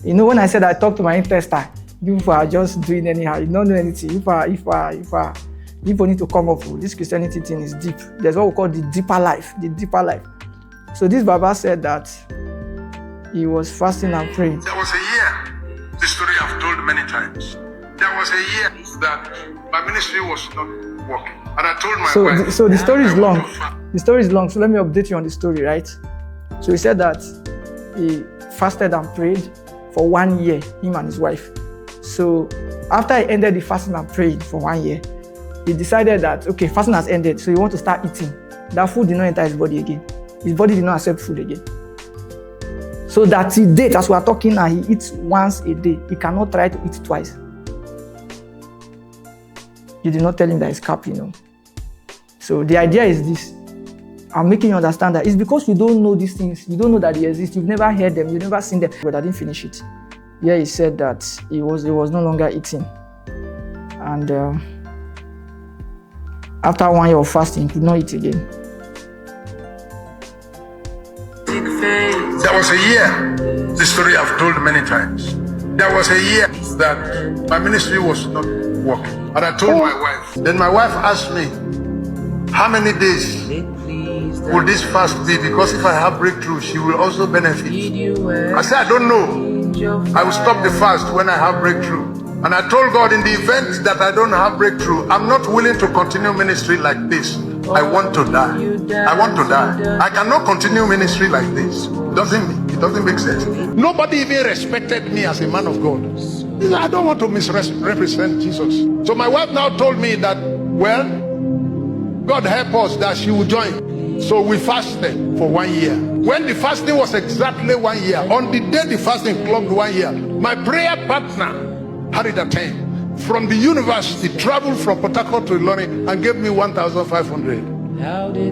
You know, when I said I talked to my intestine, people are just doing anyhow. You don't know anything. If I need to come up with this Christianity thing is deep. There's what we call the deeper life. The deeper life. So this Baba said that he was fasting and praying. There was a year, the story I've told many times. There was a year that my ministry was not working. And I told my wife. So the story is long. The story is long. So let me update you on the story, right? So he said that he fasted and prayed for 1 year, him and his wife. So after he ended the fasting and praying for 1 year, he decided that, okay, fasting has ended, so he wants to start eating. That food did not enter his body again. His body did not accept food again. So that he did, as we are talking now, he eats once a day. He cannot try to eat twice. You did not tell him that it's cap, you know. So the idea is this. I'm making you understand that it's because you don't know these things, you don't know that they exist, you've never heard them, you've never seen them. But I didn't finish it. Yeah, he said that he was no longer eating. And after 1 year of fasting, he could not eat again. There was a year, the story I've told many times. There was a year that my ministry was not working. And I told my wife. Then my wife asked me, how many days will this fast be? Because if I have breakthrough, she will also benefit. I said, I don't know. I will stop the fast when I have breakthrough. And I told God, in the event that I don't have breakthrough, I'm not willing to continue ministry like this. I want to die. I want to die. I cannot continue ministry like this. It doesn't make sense. Nobody even respected me as a man of God. I don't want to misrepresent Jesus. So my wife now told me that, well, God help us that she will join. So we fasted for 1 year. When the fasting was exactly 1 year, on the day the fasting clocked 1 year, my prayer partner had it attained. From the university, traveled from Port Harcourt to Ilorin and gave me 1,500.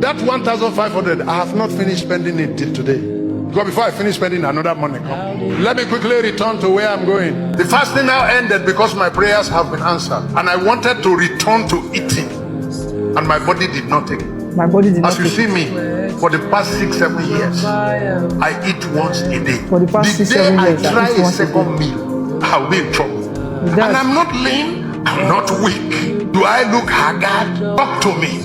That 1,500, I have not finished spending it till today. Because before I finish spending, another money comes. Let me quickly return to where I'm going. The fasting now ended because my prayers have been answered. And I wanted to return to eating. And my body did not take it. My body did not take it. As you see me, for the past 6-7 years, I eat once a day. For the past 6-7 years, I try a second meal, I'll be in trouble. And I'm not lean, I'm not weak. Do I look haggard? Talk to me.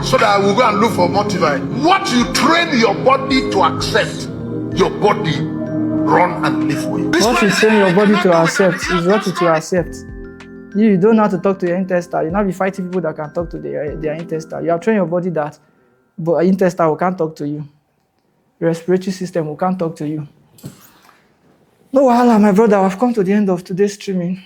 So that I will go and look for motivate. What you train your body to accept, your body run and live with. What you train your body to accept is what it will accept. You don't know how to talk to your intestine. You'll not be fighting people that can talk to their intestine. You have trained your body that but intestine can't talk to you. Respiratory system can't talk to you. No wahala, my brother. I've come to the end of today's streaming.